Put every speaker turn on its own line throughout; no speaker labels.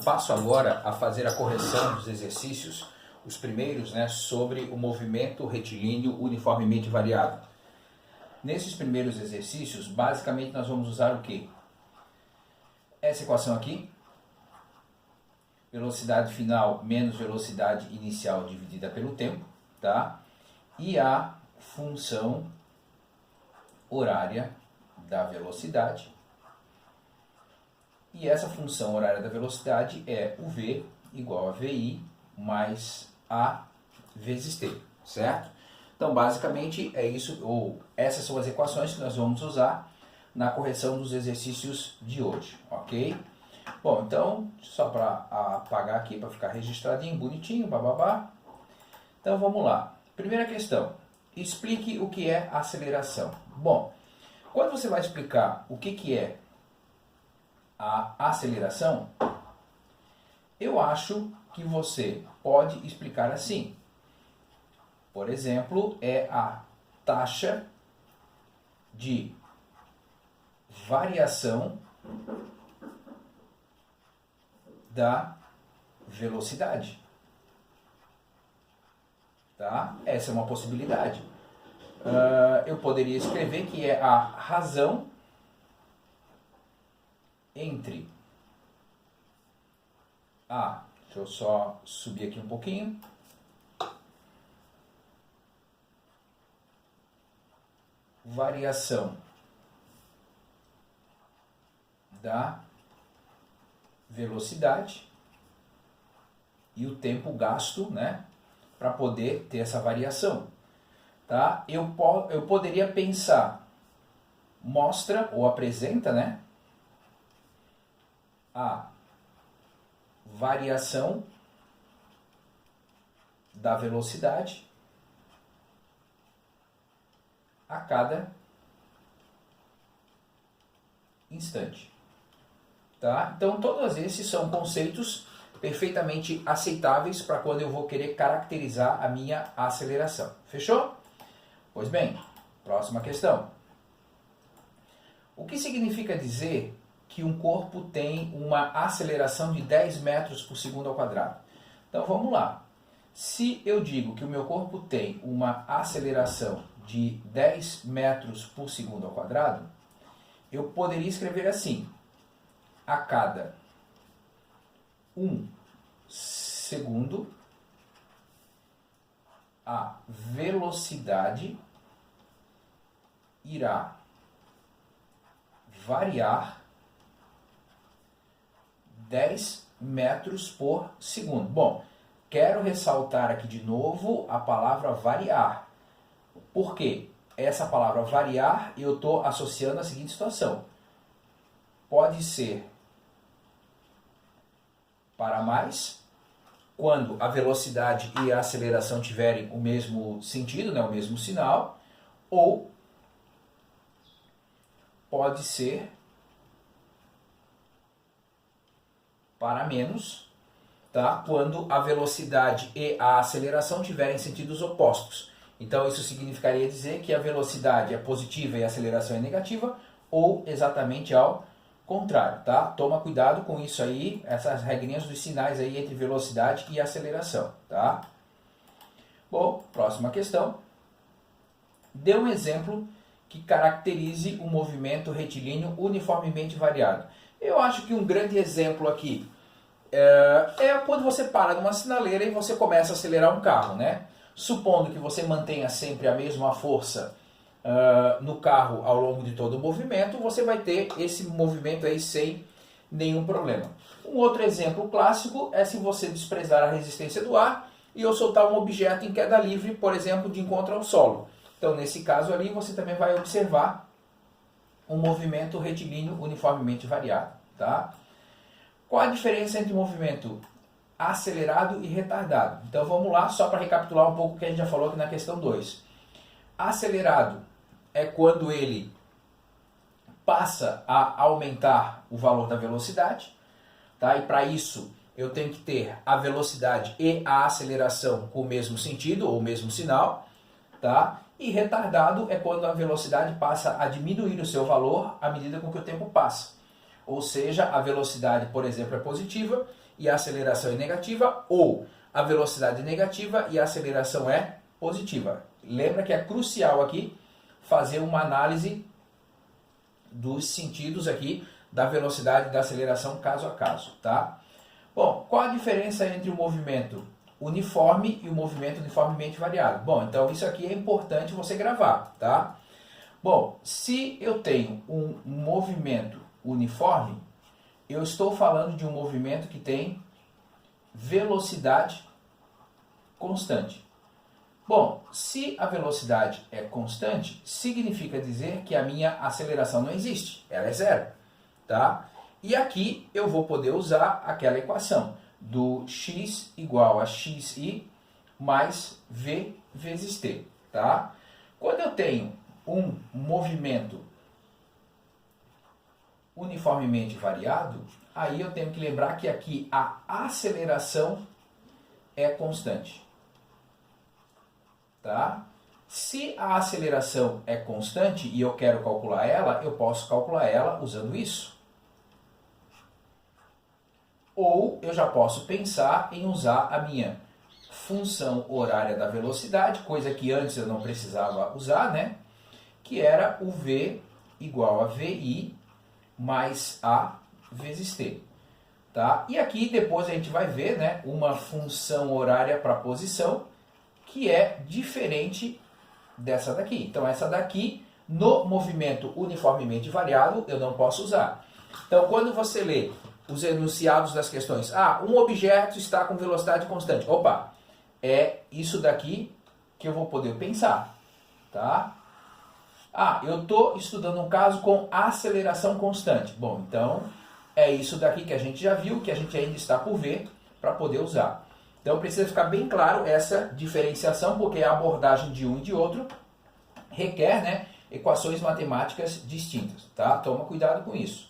Passo agora a fazer a correção dos exercícios, os primeiros, né, sobre o movimento retilíneo uniformemente variado. Nesses primeiros exercícios, basicamente nós vamos usar o quê? Essa equação aqui, velocidade final menos velocidade inicial dividida pelo tempo, tá? E a função horária da velocidade. E essa função horária da velocidade é o v igual a vi mais a vezes t, certo? Então, basicamente, é isso, ou essas são as equações que nós vamos usar na correção dos exercícios de hoje, ok? Bom, então, só para apagar aqui, para ficar registradinho, bonitinho, bababá. Então, vamos lá. Primeira questão, explique o que é aceleração. Bom, quando você vai explicar o que é a aceleração, eu acho que você pode explicar assim. Por exemplo, é a taxa de variação da velocidade. Tá? Essa é uma possibilidade. Eu poderia escrever que é a razão entre deixa eu só subir aqui um pouquinho. Variação da velocidade e o tempo gasto, né, para poder ter essa variação. Tá? Eu poderia pensar, mostra ou apresenta, né, a variação da velocidade a cada instante. Tá? Então, todos esses são conceitos perfeitamente aceitáveis para quando eu vou querer caracterizar a minha aceleração. Fechou? Pois bem, próxima questão. O que significa dizer que um corpo tem uma aceleração de 10 metros por segundo ao quadrado? Então, vamos lá. Se eu digo que o meu corpo tem uma aceleração de 10 metros por segundo ao quadrado, eu poderia escrever assim: a cada 1 segundo, a velocidade irá variar 10 metros por segundo. Bom, quero ressaltar aqui de novo a palavra variar. Por quê? Essa palavra variar eu estou associando a seguinte situação. Pode ser para mais, quando a velocidade e a aceleração tiverem o mesmo sentido, né, o mesmo sinal, ou pode ser para menos, tá? Quando a velocidade e a aceleração tiverem sentidos opostos. Então isso significaria dizer que a velocidade é positiva e a aceleração é negativa, ou exatamente ao contrário, tá? Toma cuidado com isso aí, essas regrinhas dos sinais aí entre velocidade e aceleração, tá? Bom, próxima questão. Dê um exemplo que caracterize um movimento retilíneo uniformemente variado. Eu acho que um grande exemplo aqui é quando você para numa sinaleira e você começa a acelerar um carro, né? Supondo que você mantenha sempre a mesma força no carro ao longo de todo o movimento, você vai ter esse movimento aí sem nenhum problema. Um outro exemplo clássico é se você desprezar a resistência do ar e eu soltar um objeto em queda livre, por exemplo, de encontro ao solo. Então, nesse caso ali, você também vai observar um movimento retilíneo uniformemente variado. Tá? Qual a diferença entre movimento acelerado e retardado? Então, vamos lá, só para recapitular um pouco o que a gente já falou aqui na questão 2. Acelerado é quando ele passa a aumentar o valor da velocidade, tá? E para isso eu tenho que ter a velocidade e a aceleração com o mesmo sentido ou o mesmo sinal, tá? E retardado é quando a velocidade passa a diminuir o seu valor à medida com que o tempo passa. ou seja, a velocidade, por exemplo, é positiva e a aceleração é negativa, ou a velocidade é negativa e a aceleração é positiva. Lembra que é crucial aqui fazer uma análise dos sentidos aqui da velocidade e da aceleração caso a caso, tá? Bom, qual a diferença entre o movimento uniforme e o movimento uniformemente variado? Bom, então isso aqui é importante você gravar, tá? Bom, se eu tenho um movimento uniforme, eu estou falando de um movimento que tem velocidade constante. Bom, se a velocidade é constante, significa dizer que a minha aceleração não existe, ela é zero, tá? E aqui eu vou poder usar aquela equação do x igual a xi mais v vezes t, tá? Quando eu tenho um movimento uniformemente variado, aí eu tenho que lembrar que aqui a aceleração é constante. Tá? Se a aceleração é constante e eu quero calcular ela, eu posso calcular ela usando isso. Ou eu já posso pensar em usar a minha função horária da velocidade, coisa que antes eu não precisava usar, né? Que era o v igual a vi mais a vezes t. Tá? E aqui depois a gente vai ver, né, uma função horária para posição, que é diferente dessa daqui. Então essa daqui, no movimento uniformemente variado, eu não posso usar. Então quando você lê os enunciados das questões, um objeto está com velocidade constante. Opa, é isso daqui que eu vou poder pensar. Tá? Eu estou estudando um caso com aceleração constante. Bom, então é isso daqui que a gente já viu, que a gente ainda está por ver para poder usar. Então precisa ficar bem claro essa diferenciação, porque a abordagem de um e de outro requer, né, equações matemáticas distintas. Tá? Toma cuidado com isso.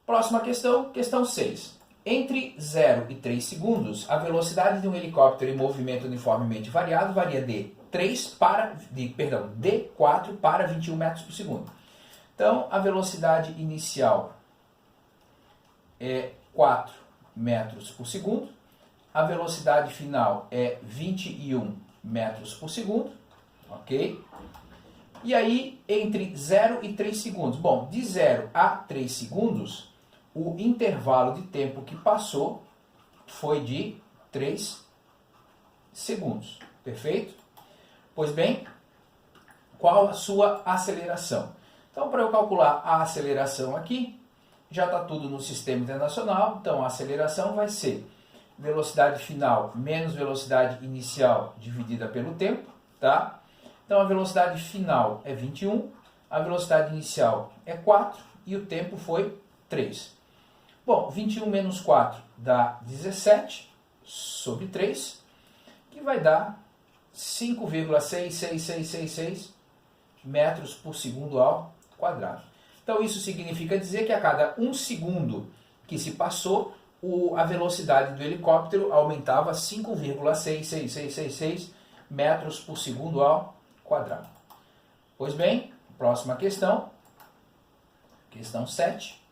Próxima questão, questão 6. Entre 0 e 3 segundos, a velocidade de um helicóptero em movimento uniformemente variado varia de 4 para 21 metros por segundo. Então, a velocidade inicial é 4 metros por segundo, a velocidade final é 21 metros por segundo, ok? E aí, entre 0 e 3 segundos, bom, de 0 a 3 segundos, o intervalo de tempo que passou foi de 3 segundos, perfeito? Pois bem, qual a sua aceleração? Então, para eu calcular a aceleração aqui, já está tudo no sistema internacional, então a aceleração vai ser velocidade final menos velocidade inicial dividida pelo tempo, tá? Então a velocidade final é 21, a velocidade inicial é 4 e o tempo foi 3. Bom, 21 menos 4 dá 17 sobre 3, que vai dar 5,66666 metros por segundo ao quadrado. Então isso significa dizer que a cada 1 segundo que se passou, a velocidade do helicóptero aumentava 5,66666 metros por segundo ao quadrado. Pois bem, próxima questão, questão 7.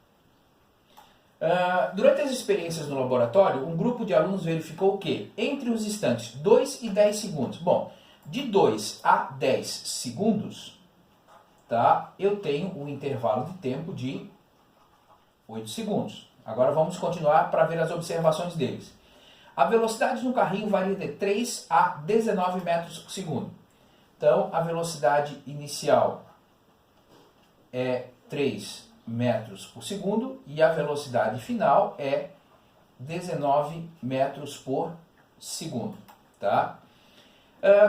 Durante as experiências no laboratório, um grupo de alunos verificou que, entre os instantes 2 e 10 segundos, bom, de 2 a 10 segundos, tá, eu tenho um intervalo de tempo de 8 segundos. Agora vamos continuar para ver as observações deles. A velocidade no carrinho varia de 3 a 19 metros por segundo. Então, a velocidade inicial é 3 metros por segundo e a velocidade final é 19 metros por segundo. Tá?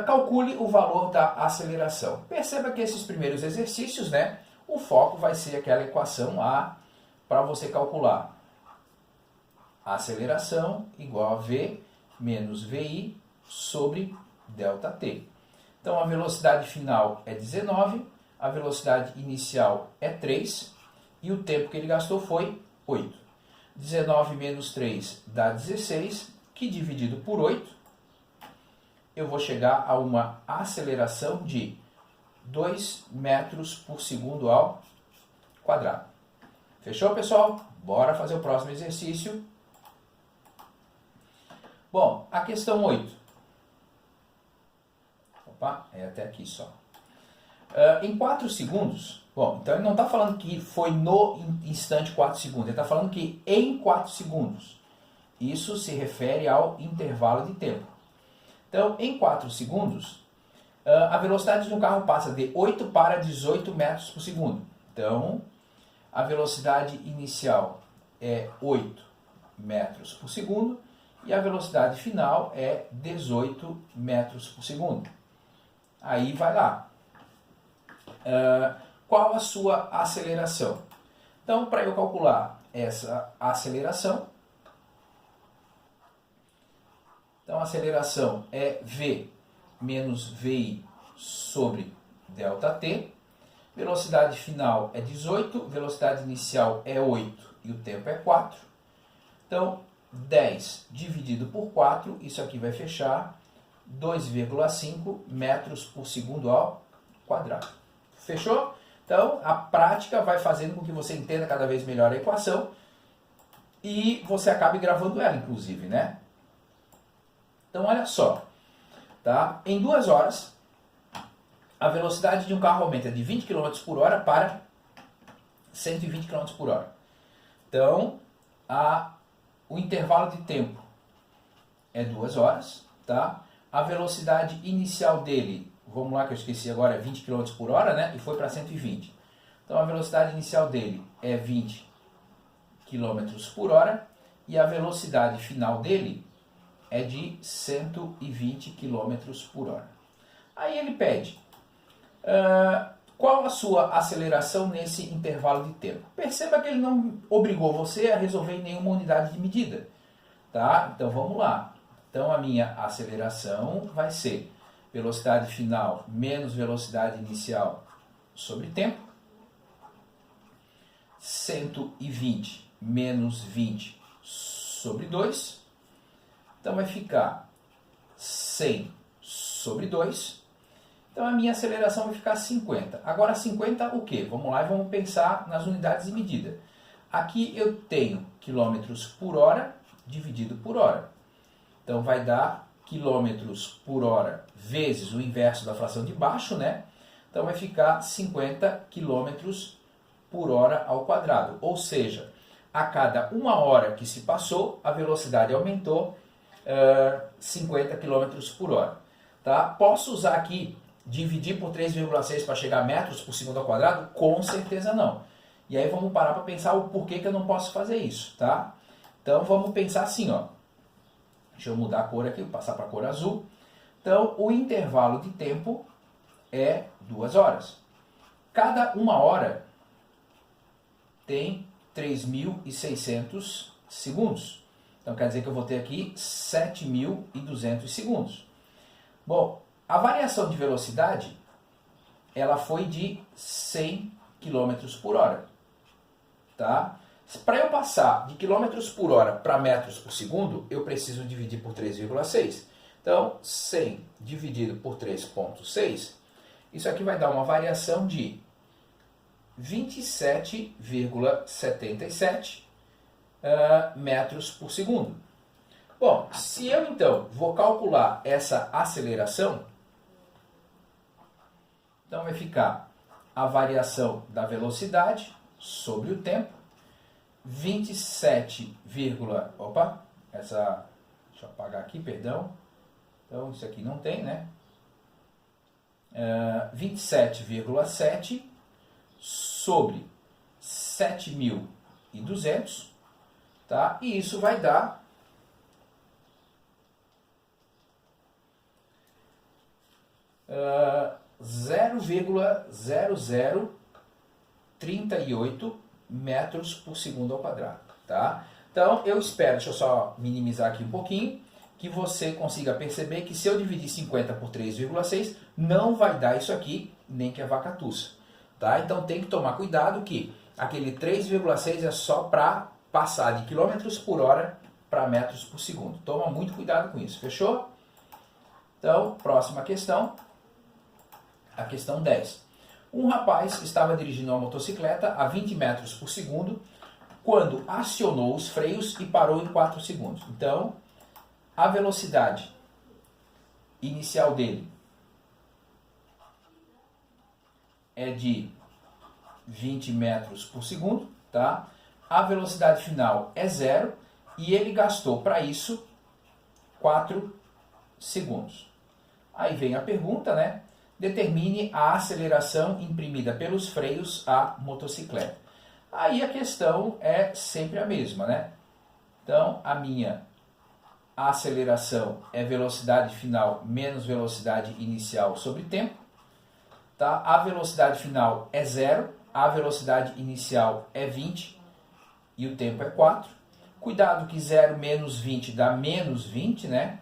Calcule o valor da aceleração. Perceba que esses primeiros exercícios, né, o foco vai ser aquela equação A para você calcular. A aceleração igual a V menos VI sobre ΔT. Então a velocidade final é 19, a velocidade inicial é 3 e o tempo que ele gastou foi 8. 19 menos 3 dá 16, que dividido por 8, eu vou chegar a uma aceleração de 2 metros por segundo ao quadrado. Fechou, pessoal? Bora fazer o próximo exercício. Bom, a questão 8. Opa, é até aqui só. Em 4 segundos, bom, então ele não está falando que foi no instante 4 segundos, ele está falando que em 4 segundos. Isso se refere ao intervalo de tempo. Então, em 4 segundos, a velocidade de um carro passa de 8 para 18 metros por segundo. Então, a velocidade inicial é 8 metros por segundo e a velocidade final é 18 metros por segundo. Aí vai lá. Qual a sua aceleração? Então, para eu calcular essa aceleração, então a aceleração é V menos VI sobre ΔT. Velocidade final é 18, velocidade inicial é 8 e o tempo é 4. Então, 10 dividido por 4, isso aqui vai fechar 2,5 metros por segundo ao quadrado. Fechou? Então, a prática vai fazendo com que você entenda cada vez melhor a equação e você acabe gravando ela, inclusive, né? Então, olha só. Tá? Em 2 horas, a velocidade de um carro aumenta de 20 km por hora para 120 km por hora. Então, o intervalo de tempo é 2 horas. Tá? A velocidade inicial dele, vamos lá que eu esqueci agora, é 20 km por hora, né? E foi para 120. Então, a velocidade inicial dele é 20 km por hora e a velocidade final dele é de 120 km por hora. Aí ele pede, qual a sua aceleração nesse intervalo de tempo? Perceba que ele não obrigou você a resolver em nenhuma unidade de medida. Tá? Então vamos lá. Então a minha aceleração vai ser velocidade final menos velocidade inicial sobre tempo. 120 menos 20 sobre 2. Então vai ficar 100 sobre 2. Então a minha aceleração vai ficar 50. Agora 50 o quê? Vamos lá e vamos pensar nas unidades de medida. Aqui eu tenho quilômetros por hora dividido por hora. Então vai dar quilômetros por hora vezes o inverso da fração de baixo, né? Então vai ficar 50 quilômetros por hora ao quadrado. Ou seja, a cada 1 hora que se passou, a velocidade aumentou 50 km por hora. Tá? Posso usar aqui, dividir por 3,6 para chegar a metros por segundo ao quadrado? Com certeza não. E aí vamos parar para pensar o porquê que eu não posso fazer isso. Tá? Então vamos pensar assim, ó. Deixa eu mudar a cor aqui, vou passar para a cor azul. Então o intervalo de tempo é 2 horas. Cada 1 hora tem 3.600 segundos. Então quer dizer que eu vou ter aqui 7.200 segundos. Bom, a variação de velocidade ela foi de 100 km por hora. Tá? Para eu passar de km por hora para metros por segundo, eu preciso dividir por 3,6. Então, 100 dividido por 3,6, isso aqui vai dar uma variação de 27,77 metros por segundo. Bom, se eu então vou calcular essa aceleração, então vai ficar a variação da velocidade sobre o tempo, 27, opa, essa, deixa eu apagar aqui, perdão, então isso aqui não tem, né? 27,7 sobre 7.200, tá? E isso vai dar 0,0038 metros por segundo ao quadrado, tá? Então, eu espero, deixa eu só minimizar aqui um pouquinho, que você consiga perceber que se eu dividir 50 por 3,6, não vai dar isso aqui, nem que a vaca tussa, tá? Então, tem que tomar cuidado que aquele 3,6 é só para passar de quilômetros por hora para metros por segundo. Toma muito cuidado com isso, fechou? Então, próxima questão, a questão 10. Um rapaz estava dirigindo uma motocicleta a 20 metros por segundo quando acionou os freios e parou em 4 segundos. Então, a velocidade inicial dele é de 20 metros por segundo, tá? A velocidade final é 0 e ele gastou para isso 4 segundos. Aí vem a pergunta, né? Determine a aceleração imprimida pelos freios à motocicleta. Aí a questão é sempre a mesma, né? Então, a minha aceleração é velocidade final menos velocidade inicial sobre tempo. Tá? A velocidade final é 0, a velocidade inicial é 20 e o tempo é 4. Cuidado que 0 menos 20 dá menos 20, né?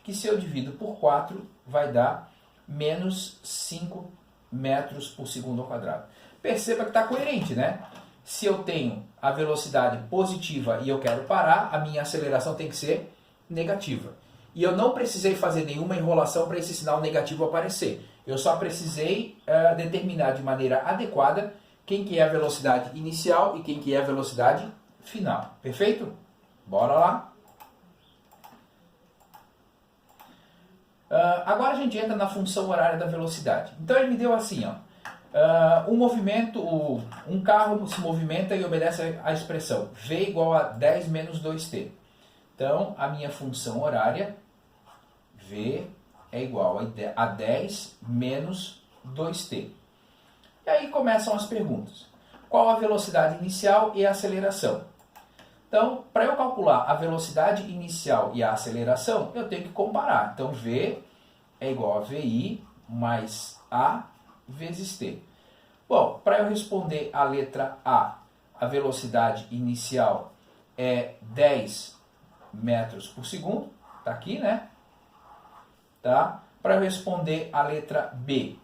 Que se eu divido por 4 vai dar menos 5 metros por segundo ao quadrado. Perceba que está coerente, né? Se eu tenho a velocidade positiva e eu quero parar, a minha aceleração tem que ser negativa. E eu não precisei fazer nenhuma enrolação para esse sinal negativo aparecer. Eu só precisei determinar de maneira adequada quem que é a velocidade inicial e quem que é a velocidade final. Perfeito? Bora lá. Agora a gente entra na função horária da velocidade. Então ele me deu assim, ó. Um carro se movimenta e obedece à expressão V igual a 10 menos 2t. Então, a minha função horária, V, é igual a 10 menos 2t. E aí começam as perguntas. Qual a velocidade inicial e a aceleração? Então, para eu calcular a velocidade inicial e a aceleração, eu tenho que comparar. Então, V é igual a VI mais A vezes T. Bom, para eu responder a letra A, a velocidade inicial é 10 metros por segundo. Está aqui, né? Tá? Para eu responder a letra B,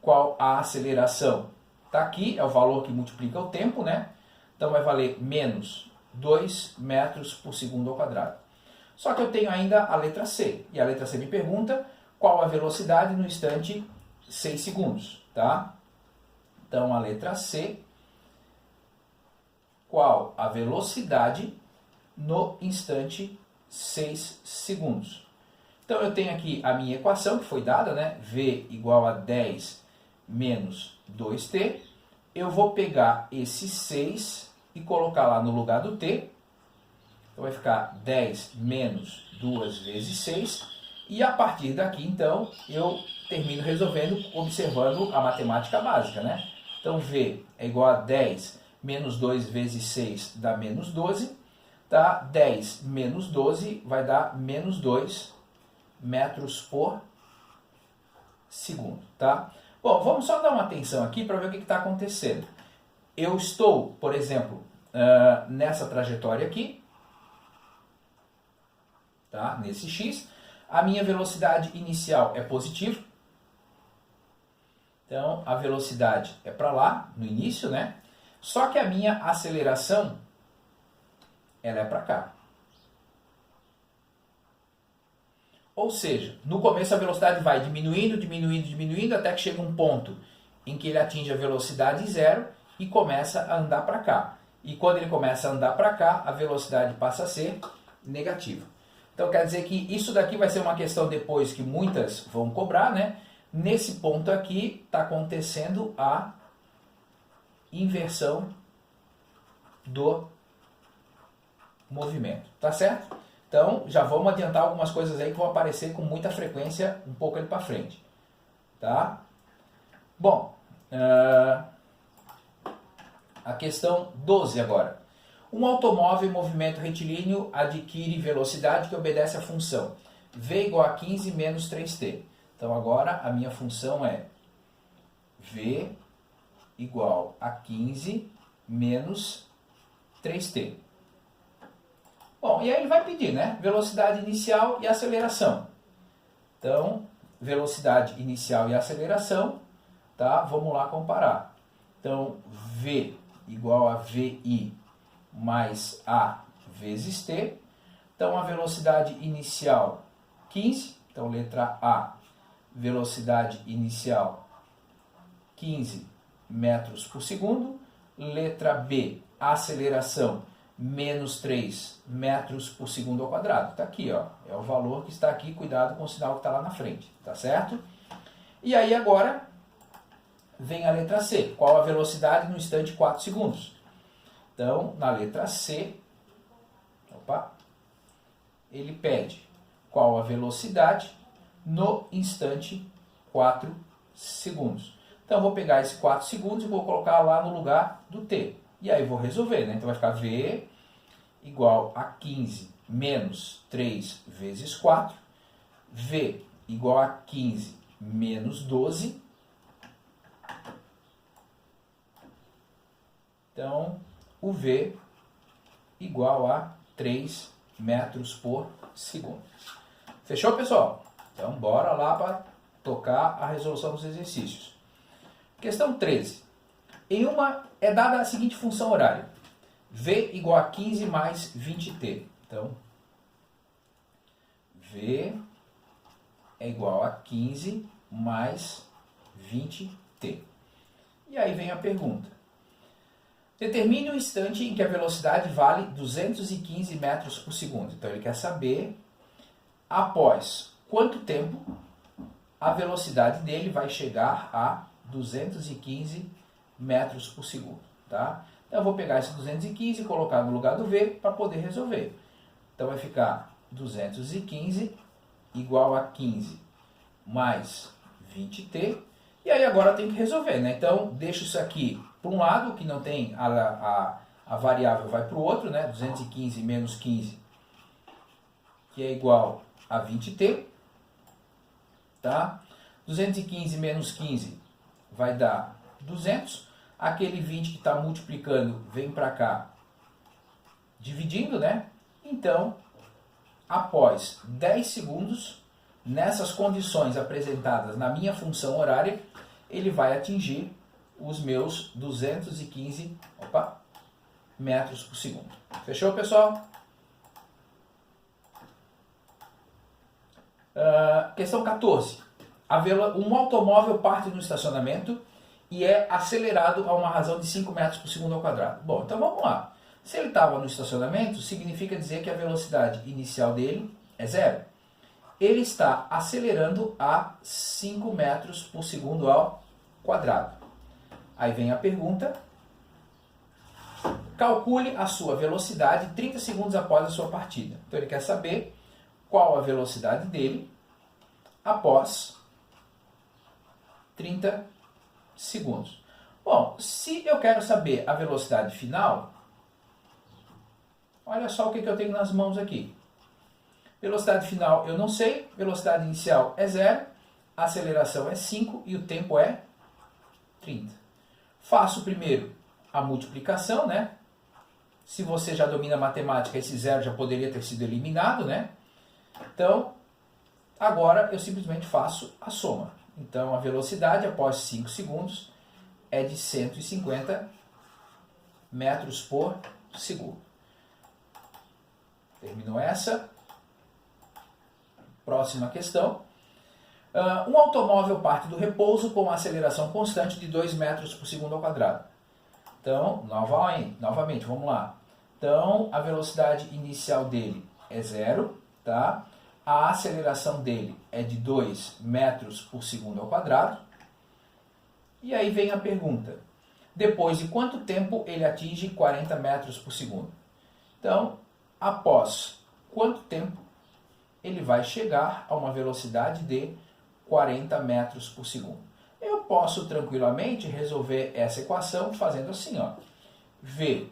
qual a aceleração? Está aqui, é o valor que multiplica o tempo, né? Então vai valer menos 2 metros por segundo ao quadrado. Só que eu tenho ainda a letra C. E a letra C me pergunta qual a velocidade no instante 6 segundos, tá? Então a letra C, qual a velocidade no instante 6 segundos. Então eu tenho aqui a minha equação que foi dada, né? V igual a 10 menos 2t. Eu vou pegar esse 6 e colocar lá no lugar do t. Então vai ficar 10 menos 2 vezes 6. E a partir daqui, então, eu termino resolvendo observando a matemática básica, né? Então V é igual a 10 menos 2 vezes 6 dá menos 12. Tá? 10 menos 12 vai dar menos 2 metros por segundo. Tá? Bom, vamos só dar uma atenção aqui para ver o que está acontecendo. Eu estou, por exemplo, nessa trajetória aqui, tá? Nesse x, a minha velocidade inicial é positiva. Então, a velocidade é para lá, no início, né? Só que a minha aceleração, ela é para cá. Ou seja, no começo a velocidade vai diminuindo, diminuindo, diminuindo, até que chega um ponto em que ele atinge a velocidade zero e começa a andar para cá. E quando ele começa a andar para cá, a velocidade passa a ser negativa. Então quer dizer que isso daqui vai ser uma questão depois que muitas vão cobrar, né? Nesse ponto aqui está acontecendo a inversão do movimento, tá certo? Então já vamos adiantar algumas coisas aí que vão aparecer com muita frequência um pouco ali para frente, tá? Bom, a questão 12 agora. Um automóvel em movimento retilíneo adquire velocidade que obedece à função V igual a 15 menos 3t. Então agora a minha função é V igual a 15 menos 3t. Bom, e aí ele vai pedir, né? Velocidade inicial e aceleração. Então, velocidade inicial e aceleração, tá? Vamos lá comparar. Então, V igual a VI mais A vezes T. Então, a velocidade inicial, 15. Então, letra A, velocidade inicial 15 metros por segundo. Letra B, aceleração, menos 3 metros por segundo ao quadrado. Está aqui, ó, é o valor que está aqui, cuidado com o sinal que está lá na frente, tá certo? E aí agora vem a letra C, qual a velocidade no instante 4 segundos? Então, na letra C, ele pede qual a velocidade no instante 4 segundos. Então, eu vou pegar esses 4 segundos e vou colocar lá no lugar do t. E aí vou resolver, né? Então, vai ficar v igual a 15 menos 3 vezes 4. V igual a 15 menos 12. Então, o v igual a 3 metros por segundo. Fechou, pessoal? Então, bora lá para tocar a resolução dos exercícios. Questão 13. Em uma é dada a seguinte função horária. V igual a 15 mais 20t. Então, V é igual a 15 mais 20t. E aí vem a pergunta. Determine o instante em que a velocidade vale 215 metros por segundo. Então, ele quer saber após quanto tempo a velocidade dele vai chegar a 215 metros por segundo. Tá? Então, eu vou pegar esse 215 e colocar no lugar do V para poder resolver. Então, vai ficar 215 igual a 15 mais 20t. E aí agora eu tenho que resolver, né? Então, deixo isso aqui para um lado, que não tem a variável vai para o outro, né? 215 menos 15, que é igual a 20t. Tá? 215 menos 15 vai dar 200. Aquele 20 que está multiplicando vem para cá, dividindo, né? Então, após 10 segundos, nessas condições apresentadas na minha função horária, ele vai atingir os meus 215 metros por segundo. Fechou, pessoal? Questão 14. Um automóvel parte no estacionamento e é acelerado a uma razão de 5 metros por segundo ao quadrado. Bom, então vamos lá. Se ele estava no estacionamento, significa dizer que a velocidade inicial dele é zero. Ele está acelerando a 5 metros por segundo ao quadrado. Aí vem a pergunta. Calcule a sua velocidade 30 segundos após a sua partida. Então ele quer saber qual a velocidade dele após 30 segundos. Bom, se eu quero saber a velocidade final, olha só o que eu tenho nas mãos aqui. Velocidade final eu não sei, velocidade inicial é 0, a aceleração é 5 e o tempo é 30. Faço primeiro a multiplicação, né? Se você já domina matemática, esse 0 já poderia ter sido eliminado, né? Então, agora eu simplesmente faço a soma. Então, a velocidade após 5 segundos é de 150 metros por segundo. Terminou essa. Próxima questão. Um automóvel parte do repouso com uma aceleração constante de 2 metros por segundo ao quadrado. Então, novamente, vamos lá. Então, a velocidade inicial dele é 0, tá? A aceleração dele é de 2 metros por segundo ao quadrado. E aí vem a pergunta. Depois de quanto tempo ele atinge 40 metros por segundo? Então, após quanto tempo ele vai chegar a uma velocidade de 40 metros por segundo? Eu posso tranquilamente resolver essa equação fazendo assim, ó. V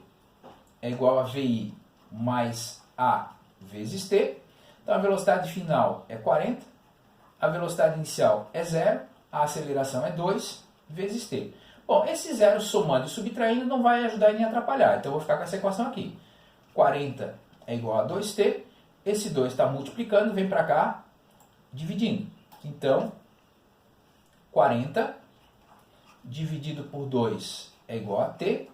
é igual a VI mais A vezes T. Então, a velocidade final é 40, a velocidade inicial é 0, a aceleração é 2 vezes T. Bom, esse 0 somando e subtraindo não vai ajudar nem atrapalhar, então eu vou ficar com essa equação aqui. 40 é igual a 2T, esse 2 está multiplicando, vem para cá, dividindo. Então, 40 dividido por 2 é igual a T,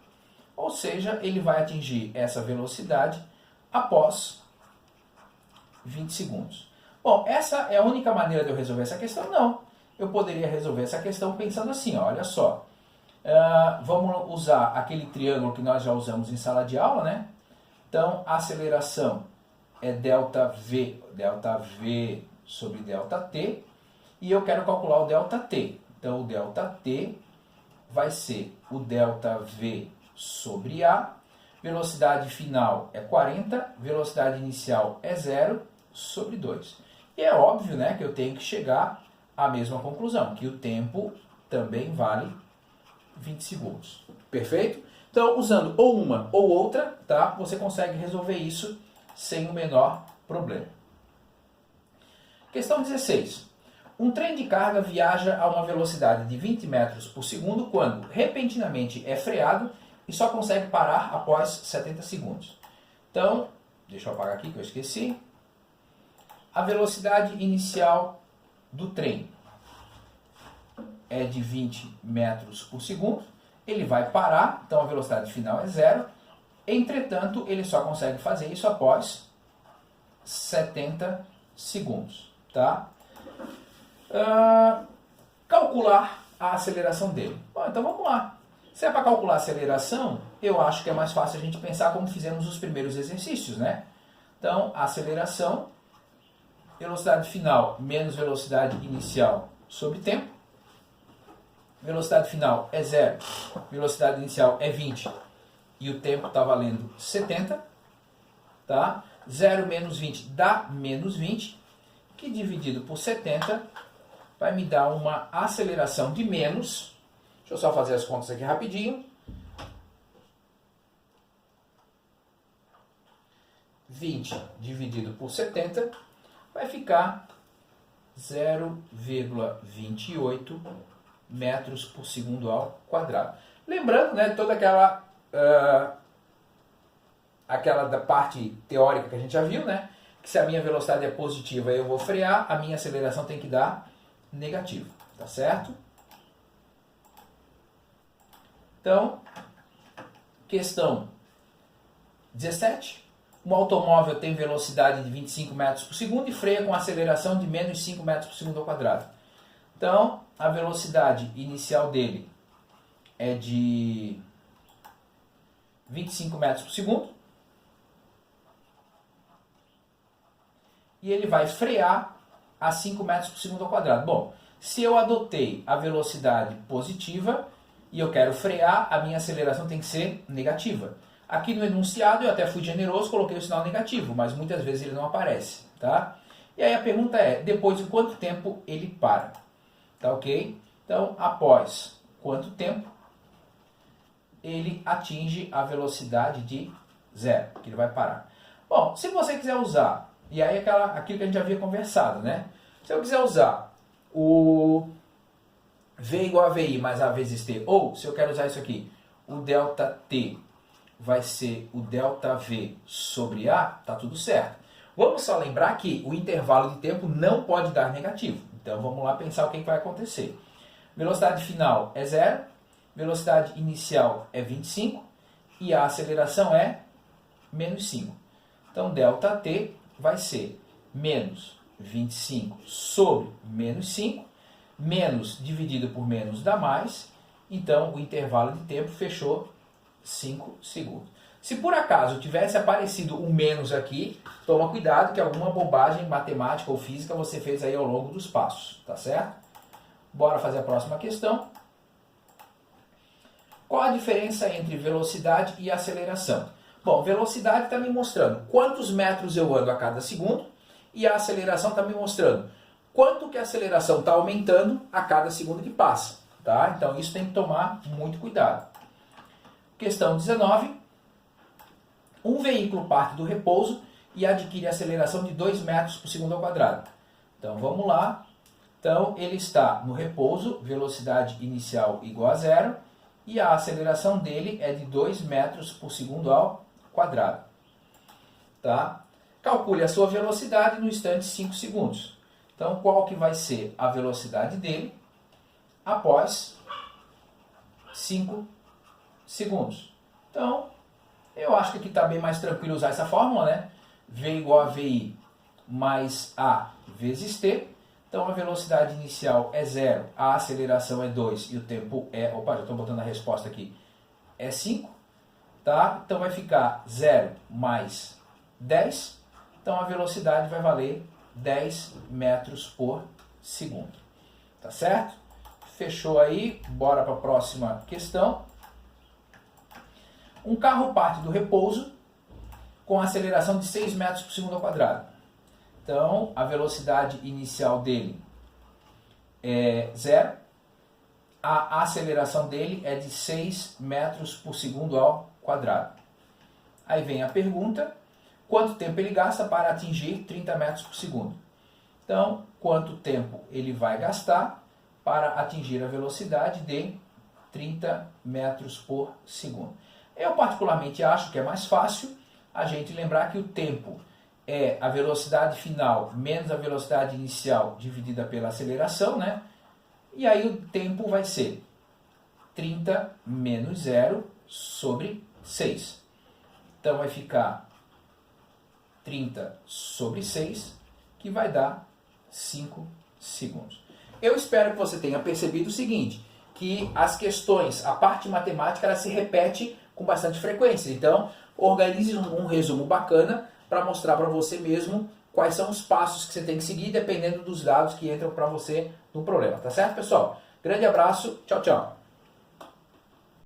ou seja, ele vai atingir essa velocidade após 20 segundos. Bom, essa é a única maneira de eu resolver essa questão? Não. eu poderia resolver essa questão pensando assim, ó, olha só. Vamos usar aquele triângulo que nós já usamos em sala de aula, né? Então, a aceleração é ΔV sobre ΔT, e eu quero calcular o ΔT. Então, o ΔT vai ser o ΔV sobre A, velocidade final é 40, velocidade inicial é 0 sobre 2. E é óbvio, né, que eu tenho que chegar à mesma conclusão, que o tempo também vale 20 segundos. Perfeito? Então, usando ou uma ou outra, tá, você consegue resolver isso sem o menor problema. Questão 16. Um trem de carga viaja a uma velocidade de 20 metros por segundo quando, repentinamente, é freado e só consegue parar após 70 segundos. Então, deixa eu apagar aqui que eu esqueci. A velocidade inicial do trem é de 20 metros por segundo. Ele vai parar, então a velocidade final é 0. Entretanto, ele só consegue fazer isso após 70 segundos. Tá? Calcular a aceleração dele. Bom, então vamos lá. Se é para calcular a aceleração, eu acho que é mais fácil a gente pensar como fizemos os primeiros exercícios, né? Então, a aceleração, velocidade final menos velocidade inicial sobre tempo. Velocidade final é 0, velocidade inicial é 20 e o tempo está valendo 70. Tá? 0 menos 20 dá menos 20, que dividido por 70 vai me dar uma aceleração de menos. Deixa eu só fazer as contas aqui rapidinho. 20 dividido por 70 vai ficar 0,28 metros por segundo ao quadrado. Lembrando, né, toda aquela da parte teórica que a gente já viu, né, que se a minha velocidade é positiva e eu vou frear, a minha aceleração tem que dar negativo, tá certo? Então, questão 17. Um automóvel tem velocidade de 25 metros por segundo e freia com aceleração de menos 5 metros por segundo ao quadrado. Então, a velocidade inicial dele é de 25 metros por segundo. E ele vai frear a 5 metros por segundo ao quadrado. Bom, se eu adotei a velocidade positiva e eu quero frear, a minha aceleração tem que ser negativa. Aqui no enunciado eu até fui generoso, coloquei o sinal negativo, mas muitas vezes ele não aparece, tá? E aí a pergunta é, depois de quanto tempo ele para? Tá ok? Então, após quanto tempo ele atinge a velocidade de 0, que ele vai parar. Bom, se você quiser usar, e aí aquilo que a gente já havia conversado, né? Se eu quiser usar o V igual a VI mais A vezes T, ou se eu quero usar isso aqui, o ΔT vai ser o ΔV sobre A, tá tudo certo. Vamos só lembrar que o intervalo de tempo não pode dar negativo. Então vamos lá pensar o que vai acontecer. Velocidade final é 0, velocidade inicial é 25 e a aceleração é menos 5. Então ΔT vai ser menos 25 sobre menos 5, menos dividido por menos dá mais, então o intervalo de tempo fechou 5 segundos. Se por acaso tivesse aparecido um menos aqui, toma cuidado que alguma bobagem matemática ou física você fez aí ao longo dos passos, tá certo? Bora fazer a próxima questão. Qual a diferença entre velocidade e aceleração? Bom, velocidade está me mostrando quantos metros eu ando a cada segundo e a aceleração está me mostrando quanto que a aceleração está aumentando a cada segundo que passa, tá? Então isso tem que tomar muito cuidado. Questão 19. Um veículo parte do repouso e adquire aceleração de 2 metros por segundo ao quadrado. Então vamos lá. Então ele está no repouso, velocidade inicial igual a 0 e a aceleração dele é de 2 metros por segundo ao quadrado. Tá? Calcule a sua velocidade no instante 5 segundos. Então qual que vai ser a velocidade dele após 5 segundos? Então, eu acho que aqui está bem mais tranquilo usar essa fórmula, né? V igual a VI mais A vezes T. Então a velocidade inicial é 0, a aceleração é 2 e o tempo é... Opa, já estou botando a resposta aqui. É 5, tá? Então vai ficar 0 mais 10. Então a velocidade vai valer 10 metros por segundo. Tá certo? Fechou aí, bora para a próxima questão. Um carro parte do repouso com aceleração de 6 metros por segundo ao quadrado. Então, a velocidade inicial dele é 0. A aceleração dele é de 6 metros por segundo ao quadrado. Aí vem a pergunta, quanto tempo ele gasta para atingir 30 metros por segundo? Então, quanto tempo ele vai gastar para atingir a velocidade de 30 metros por segundo? Eu particularmente acho que é mais fácil a gente lembrar que o tempo é a velocidade final menos a velocidade inicial dividida pela aceleração, né? E aí o tempo vai ser 30 menos 0 sobre 6. Então vai ficar 30 sobre 6, que vai dar 5 segundos. Eu espero que você tenha percebido o seguinte, que as questões, a parte matemática, ela se repete com bastante frequência. Então, organize um resumo bacana para mostrar para você mesmo quais são os passos que você tem que seguir, dependendo dos dados que entram para você no problema. Tá certo, pessoal? Grande abraço, tchau, tchau.